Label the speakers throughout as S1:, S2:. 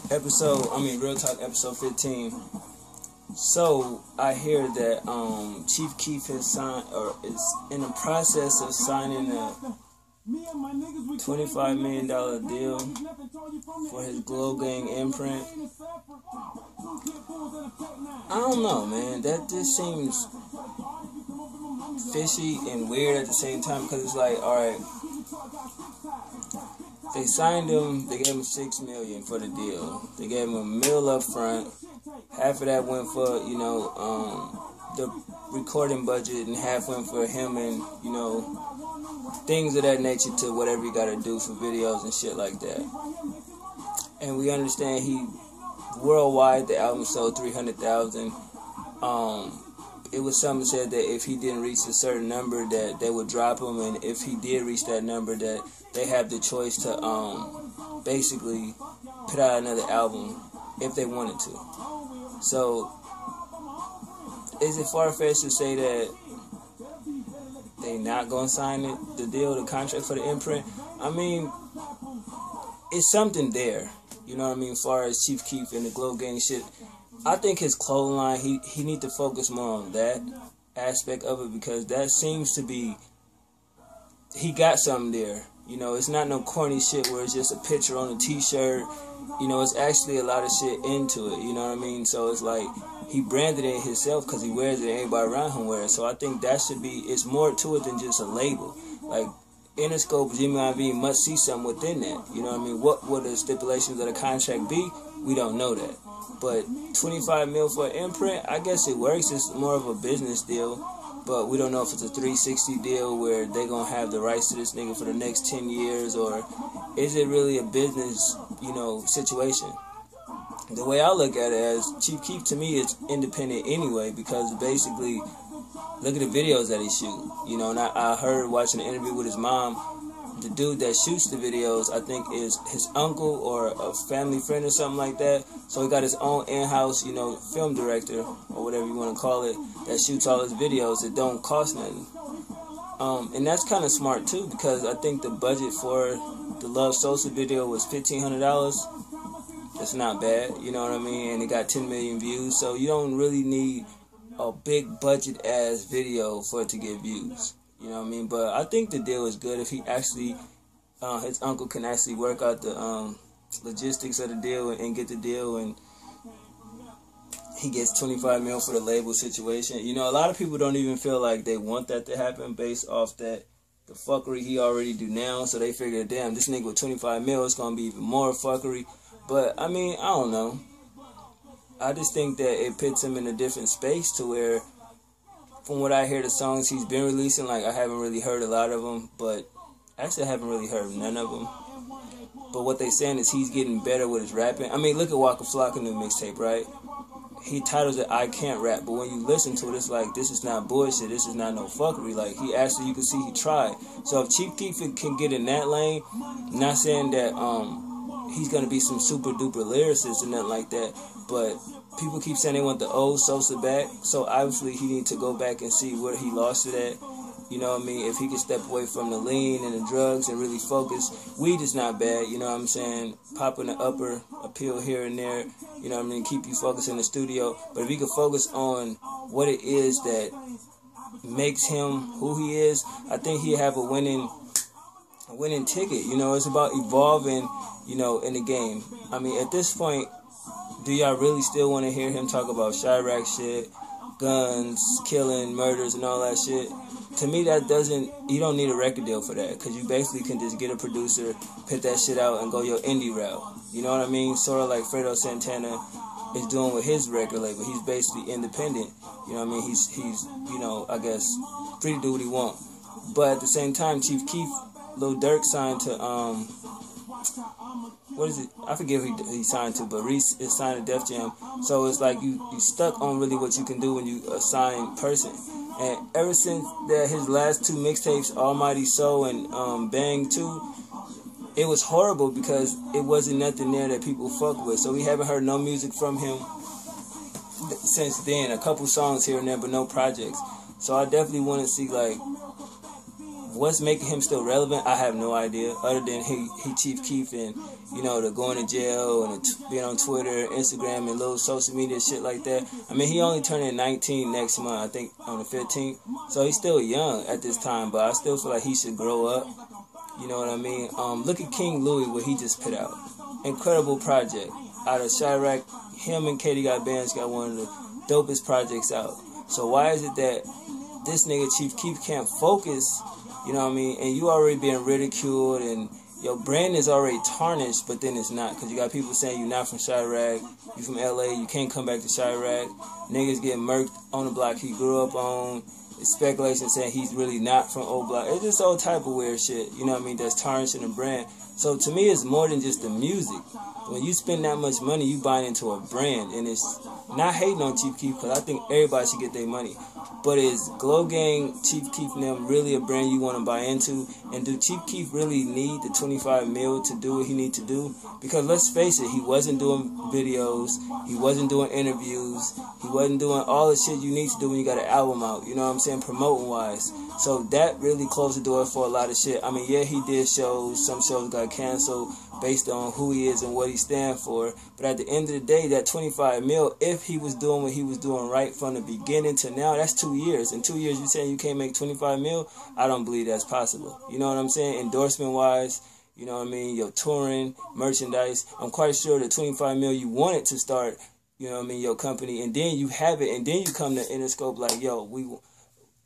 S1: Real Talk episode 15. So I hear that Chief Keef has signed, or is in the process of signing a $25 million deal for his Glo Gang imprint. I don't know, man. That just seems fishy and weird at the same time, because it's like, alright, they signed him, they gave him $6 million for the deal. They gave him $1 million up front. Half of that went for, the recording budget, and half went for him and, things of that nature to whatever you gotta do for videos and shit like that. And we understand worldwide, the album sold 300,000. It was something said that if he didn't reach a certain number, that they would drop him, and if he did reach that number, that they have the choice to basically put out another album if they wanted to. So, is it far-fetched to say that they not gonna sign the contract for the imprint? I mean, it's something there. You know what I mean? As far as Chief Keef and the Glo Gang shit, I think his clothing line, he need to focus more on that aspect of it, because that seems to be, he got something there. It's not no corny shit where it's just a picture on a t-shirt. It's actually a lot of shit into it, you know what I mean? So it's like, he branded it himself because he wears it and everybody around him wears it. So I think that should be, it's more to it than just a label. Like, Interscope, Jimmy IV must see something within that. You know what I mean? What would the stipulations of the contract be? We don't know that. But $25 million for an imprint, I guess it works. It's more of a business deal. But we don't know if it's a 360 deal where they're going to have the rights to this nigga for the next 10 years, or is it really a business, situation? The way I look at it as Chief Keef, to me, is independent anyway, because basically, look at the videos that he shoot. And I heard watching an interview with his mom, the dude that shoots the videos, I think, is his uncle or a family friend or something like that. So he got his own in-house, film director, or whatever you want to call it, that shoots all his videos that don't cost nothing. And that's kind of smart too, because I think the budget for the Love Sosa video was $1,500. That's not bad, you know what I mean? And it got 10 million views, so you don't really need a big budget ass video for it to get views. You know what I mean? But I think the deal is good if he actually, his uncle can actually work out the logistics of the deal and get the deal, and he gets $25 million for the label situation. A lot of people don't even feel like they want that to happen based off the fuckery he already do now. So they figure, damn, this nigga with $25 million is gonna be even more fuckery. But I mean, I don't know. I just think that it puts him in a different space to where, from what I hear, the songs he's been releasing, like, I haven't really heard a lot of them, but actually I haven't really heard none of them. But what they saying is he's getting better with his rapping. I mean, look at Waka Flocka new mixtape, right? He titles it I Can't Rap, but when you listen to it, it's like, this is not bullshit, this is not no fuckery. Like, he actually, you can see he tried. So if Chief Keef can get in that lane, not saying that he's gonna be some super duper lyricist or nothing like that, but people keep saying they want the old Sosa back, so obviously he needs to go back and see where he lost it at. You know what I mean? If he can step away from the lean and the drugs and really focus, weed is not bad, you know what I'm saying? Popping the upper, a pill here and there, you know what I mean? Keep you focused in the studio. But if he can focus on what it is that makes him who he is, I think he'll have a winning ticket. It's about evolving, in the game. I mean, at this point, do y'all really still want to hear him talk about Chirac shit, guns, killing, murders, and all that shit? To me, you don't need a record deal for that, because you basically can just get a producer, put that shit out, and go your indie route. You know what I mean? Sort of like Fredo Santana is doing with his record label. He's basically independent. You know what I mean? He's I guess, free to do what he wants. But at the same time, Chief Keef, Lil Durk signed to, what is it? I forget who he signed to, but Reese is signed to Def Jam. So it's like you stuck on really what you can do when you a signed person. And ever since his last two mixtapes, Almighty Soul and Bang 2, it was horrible because it wasn't nothing there that people fuck with. So we haven't heard no music from him since then. A couple songs here and there, but no projects. So I definitely want to see, like, what's making him still relevant, I have no idea. Other than he Chief Keef and, you know, the going to jail and being on Twitter, Instagram, and little social media shit like that. I mean, he only turning 19 next month, I think on the 15th. So he's still young at this time, but I still feel like he should grow up. You know what I mean? Look at King Louis, what he just put out. Incredible project. Out of Chirac, him and Katie got bands got one of the dopest projects out. So why is it that this nigga Chief Keef can't focus, you know what I mean, and you already being ridiculed and your brand is already tarnished, but then it's not, because you got people saying you're not from Chirac, you from LA, you can't come back to Chirac, niggas getting murked on the block he grew up on, it's speculation saying he's really not from old block. It's just all type of weird shit, you know what I mean, that's tarnishing the brand. So to me, it's more than just the music. When you spend that much money, you buying into a brand, and it's not hating on Chief Keef, because I think everybody should get their money. But is Glo Gang, Chief Keef and them really a brand you want to buy into? And do Chief Keef really need the 25 mil to do what he need to do? Because let's face it, he wasn't doing videos, he wasn't doing interviews, he wasn't doing all the shit you need to do when you got an album out, you know what I'm saying, promoting wise. So that really closed the door for a lot of shit. I mean, yeah, he did shows, some shows got canceled based on who he is and what he stands for. But at the end of the day, that 25 mil, if he was doing what he was doing right from the beginning to now, that's 2 years. In 2 years, you saying you can't make 25 mil? I don't believe that's possible. You know what I'm saying? Endorsement-wise, you know what I mean? Your touring, merchandise. I'm quite sure the 25 mil you wanted to start, you know what I mean, your company, and then you have it, and then you come to Interscope like, yo,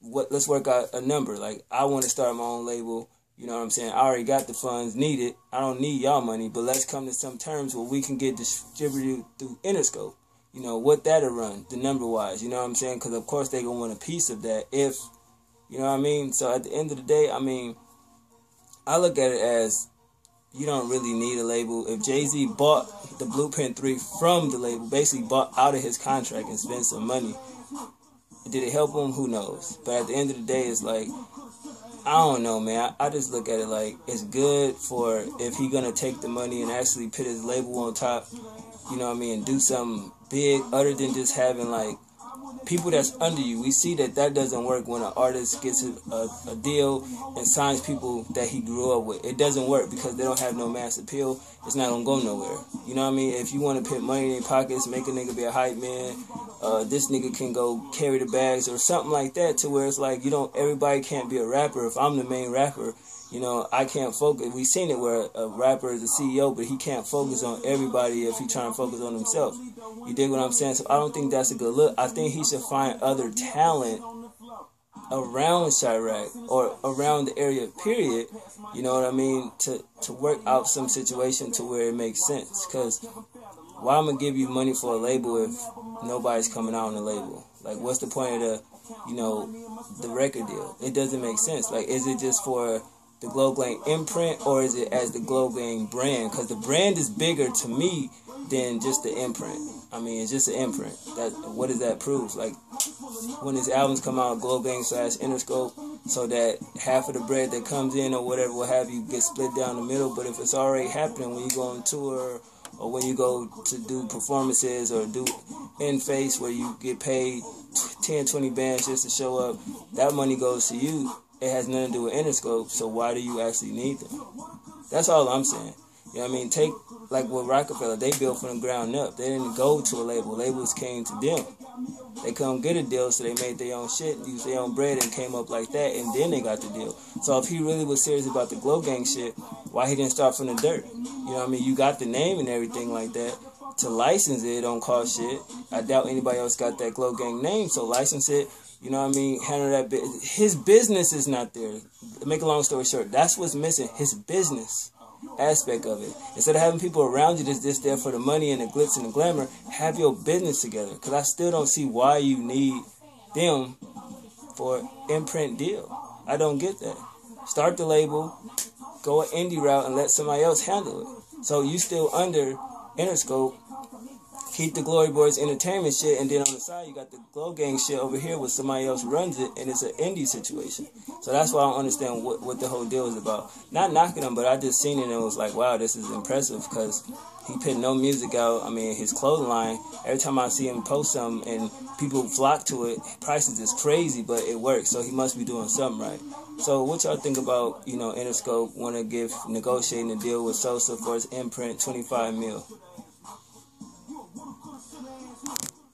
S1: let's work out a number. Like, I want to start my own label. You know what I'm saying? I already got the funds needed. I don't need y'all money, but let's come to some terms where we can get distributed through Interscope. You know, what that'll run, the number-wise. You know what I'm saying? Because, of course, they're going to want a piece of that if, you know what I mean? So, at the end of the day, I mean, I look at it as you don't really need a label. If Jay-Z bought the Blueprint 3 from the label, basically bought out of his contract and spent some money, did it help him? Who knows? But at the end of the day, it's like, I don't know, man. I just look at it like it's good for if he gonna take the money and actually put his label on top, you know what I mean, and do something big other than just having like people that's under you. We see that doesn't work when an artist gets a deal and signs people that he grew up with. It doesn't work because they don't have no mass appeal. It's not gonna go nowhere. You know what I mean? If you want to put money in their pockets, make a nigga be a hype man, this nigga can go carry the bags or something like that, to where it's like, you don't, everybody can't be a rapper. If I'm the main rapper, you know, I can't focus. We've seen it where a rapper is a CEO, but he can't focus on everybody if he trying to focus on himself. You dig what I'm saying? So I don't think that's a good look. I think he should find other talent around Chirac or around the area, period. You know what I mean? To work out some situation to where it makes sense. Because why I'm going to give you money for a label if nobody's coming out on the label? Like, what's the point of the, you know, the record deal? It doesn't make sense. Like, is it just for the Glo Gang imprint, or is it as the Glo Gang brand? Because the brand is bigger to me than just the imprint. I mean, it's just an imprint. What does that prove? Like, when his albums come out, Glo Gang / Interscope, so that half of the bread that comes in or whatever, what have you, gets split down the middle. But if it's already happening when you go on tour, or when you go to do performances or do in-face where you get paid 10, 20 bands just to show up, that money goes to you. It has nothing to do with Interscope, so why do you actually need them? That's all I'm saying. You know what I mean? Take, like with Rockefeller, they built from the ground up. They didn't go to a label. Labels came to them. They couldn't get a deal, so they made their own shit, used their own bread, and came up like that, and then they got the deal. So if he really was serious about the Glo Gang shit, why he didn't start from the dirt? You know what I mean? You got the name and everything like that. To license it don't cost shit. I doubt anybody else got that Glo Gang name, so license it. You know what I mean? Handle that bit. His business is not there. Make a long story short, that's what's missing. His business aspect of it. Instead of having people around you that's just there for the money and the glitz and the glamour, have your business together. Because I still don't see why you need them for an imprint deal. I don't get that. Start the label, go an indie route, and let somebody else handle it. So you still under Interscope, keep the Glory Boys entertainment shit, and then on the side you got the Glo Gang shit over here where somebody else runs it, and it's an indie situation. So that's why I don't understand what the whole deal is about. Not knocking him, but I just seen it and it was like, wow, this is impressive, because he put no music out. I mean, his clothing line, every time I see him post something and people flock to it, prices is crazy, but it works, so he must be doing something right. So what y'all think about, Interscope want to negotiating a deal with Sosa for his imprint, 25 mil?